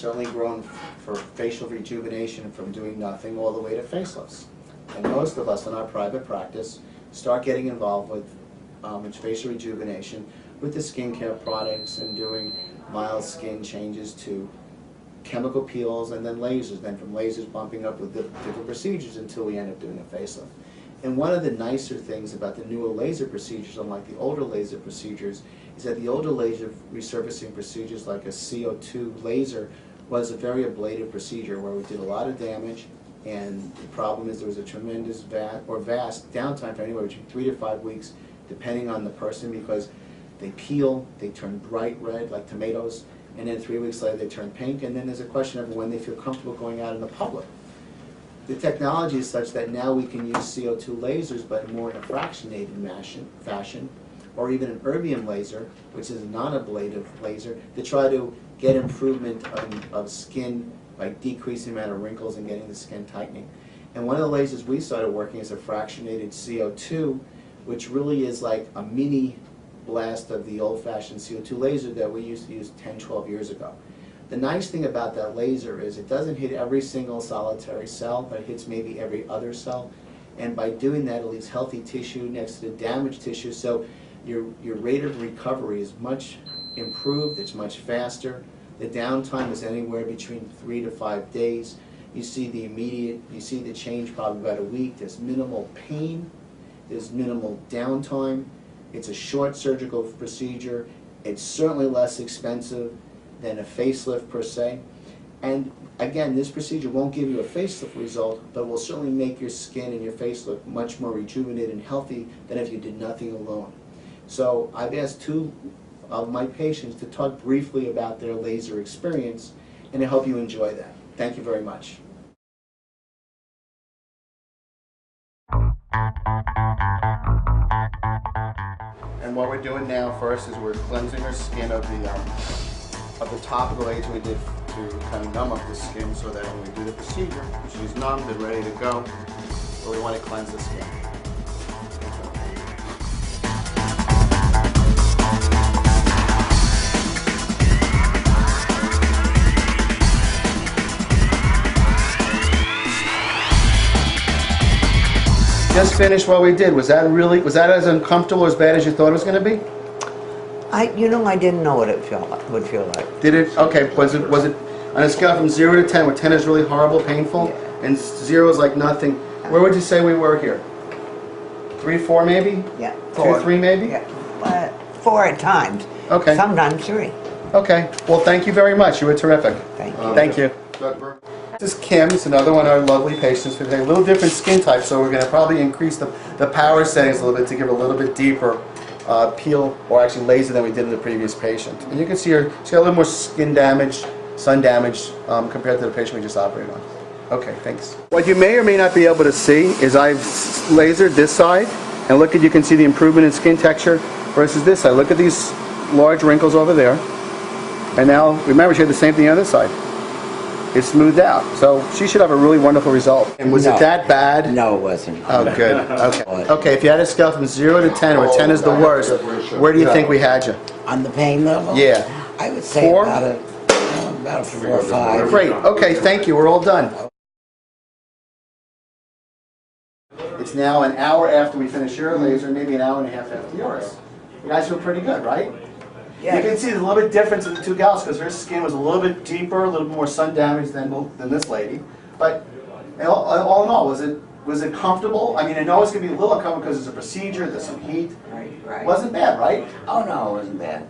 certainly grown for facial rejuvenation from doing nothing all the way to facelifts. And most of us in our private practice start getting involved with facial rejuvenation with the skincare products and doing mild skin changes to chemical peels and then lasers, then from lasers bumping up with different procedures until we end up doing a facelift. And one of the nicer things about the newer laser procedures, unlike the older laser procedures, is that the older laser resurfacing procedures like a CO2 laser was a very ablative procedure where we did a lot of damage, and the problem is there was a tremendous vast downtime for anywhere between 3 to 5 weeks depending on the person, because they peel, they turn bright red like tomatoes, and then 3 weeks later they turn pink, and then there's a question of when they feel comfortable going out in the public. The technology is such that now we can use CO2 lasers, but more in a fractionated fashion, or even an erbium laser, which is a non-ablative laser, to try to get improvement of skin by decreasing the amount of wrinkles and getting the skin tightening. And one of the lasers we started working is a fractionated CO2, which really is like a mini blast of the old-fashioned CO2 laser that we used to use 10, 12 years ago. The nice thing about that laser is it doesn't hit every single solitary cell, but it hits maybe every other cell. And by doing that, it leaves healthy tissue next to the damaged tissue, so your rate of recovery is much improved, it's much faster. The downtime is anywhere between 3 to 5 days. You see the change probably about a week. There's minimal pain, there's minimal downtime. It's a short surgical procedure. It's certainly less expensive than a facelift per se. And again, this procedure won't give you a facelift result, but will certainly make your skin and your face look much more rejuvenated and healthy than if you did nothing alone. So I've asked 2 of my patients to talk briefly about their laser experience, and I hope you enjoy that. Thank you very much. And what we're doing now first is we're cleansing our skin of the topical laser we did to kind of numb up the skin, so that when we do the procedure, she's numbed and ready to go, but we want to cleanse the skin. Just finished what we did. Was that as uncomfortable, as bad as you thought it was going to be? I didn't know what it would feel like. Did it? Okay. Was it on a scale from 0 to 10, where 10 is really horrible, painful, yeah, and 0 is like nothing? Where would you say we were here? 3, 4 maybe? Yeah. 4. 2, 3 maybe? Yeah. 4 at times. Okay. Sometimes 3. Okay. Well, thank you very much. You were terrific. Thank you. Thank you. This is Kim. It's another one of our lovely patients with a little different skin type, so we're going to probably increase the power settings a little bit to give a little bit deeper peel, or actually laser, than we did in the previous patient. And you can see her, she's got a little more skin damage, sun damage, compared to the patient we just operated on. Okay, thanks. What you may or may not be able to see is I've lasered this side, and look, you can see the improvement in skin texture versus this side. Look at these large wrinkles over there. And now, remember, she had the same thing on this side. It's smoothed out. So she should have a really wonderful result. And was it that bad? No, it wasn't. Oh, good. Okay. Okay, if you had a scale from 0 to 10, where 10 is the worst, where do you think we had you? On the pain level? Yeah. I would say 4? about a 4 or 5. Great. Okay, thank you. We're all done. It's now an hour after we finish your laser, maybe an hour and a half after yours. You guys feel pretty good, right? Yeah. You can see there's a little bit difference in the 2 gals, because her skin was a little bit deeper, a little bit more sun damage than this lady. But all in all, was it comfortable? I mean, I know it's going to be a little uncomfortable because it's a procedure, there's some heat. Right. Wasn't bad, right? Oh no, it wasn't bad.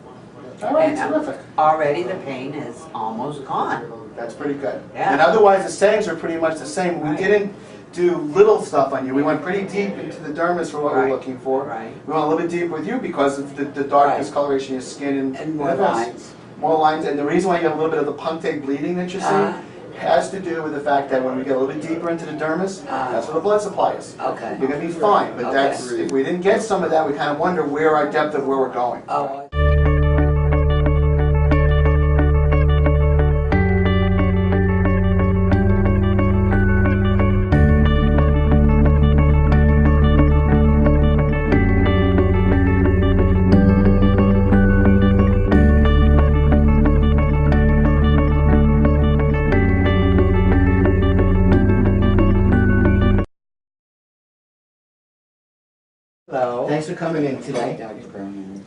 All right, And, terrific. Already the pain is almost gone. That's pretty good. Yeah. And otherwise, the settings are pretty much the same. We didn't do little stuff on you. We went pretty deep into the dermis for what we're looking for. Right. We went a little bit deeper with you because of the dark discoloration of your skin And more lines. More lines. And the reason why you have a little bit of the punctate bleeding that you're seeing has to do with the fact that when we get a little bit deeper into the dermis, that's where the blood supply is. Okay. You're going to be fine. But that's, if we didn't get some of that, we kind of wonder where our depth of where we're going. Oh. Thanks for coming in Hi, today. Dr. Berman.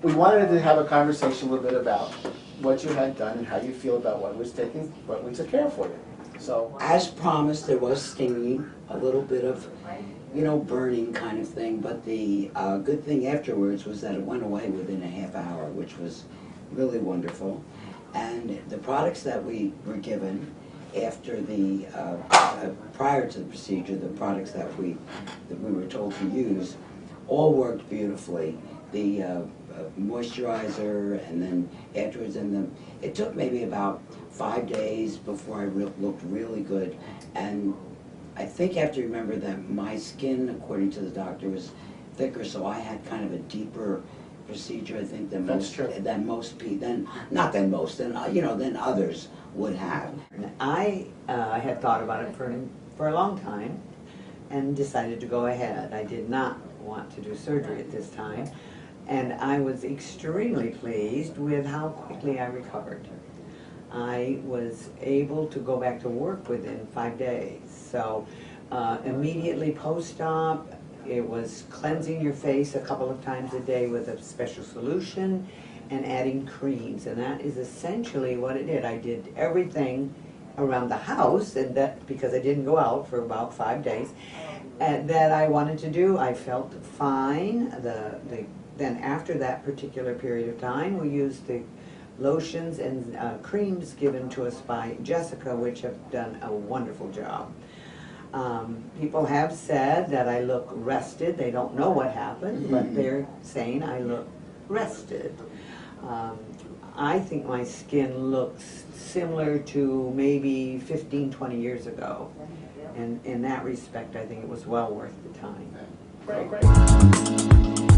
We wanted to have a conversation a little bit about what you had done and how you feel about what we took care of for you. So, As promised, there was stinging, a little bit of, burning kind of thing, but the good thing afterwards was that it went away within a half hour, which was really wonderful. And the products that we were given after the, prior to the procedure, the products that we were told to use, all worked beautifully. The moisturizer, and then afterwards, it took maybe about 5 days before I looked really good. And I think you have to remember that my skin, according to the doctor, was thicker, so I had kind of a deeper procedure, I think, than than others would have. I had thought about it for a long time and decided to go ahead. I did not want to do surgery at this time, and I was extremely pleased with how quickly I recovered. I was able to go back to work within 5 days. So immediately post-op, it was cleansing your face a couple of times a day with a special solution and adding creams, and that is essentially what it did. I did everything around the house, and that because I didn't go out for about 5 days, and that I wanted to do. I felt fine. Then after that particular period of time, we used the lotions and creams given to us by Jessica, which have done a wonderful job. People have said that I look rested. They don't know what happened, but they're saying I look rested. I think my skin looks similar to maybe 15, 20 years ago. And in that respect, I think it was well worth the time. great.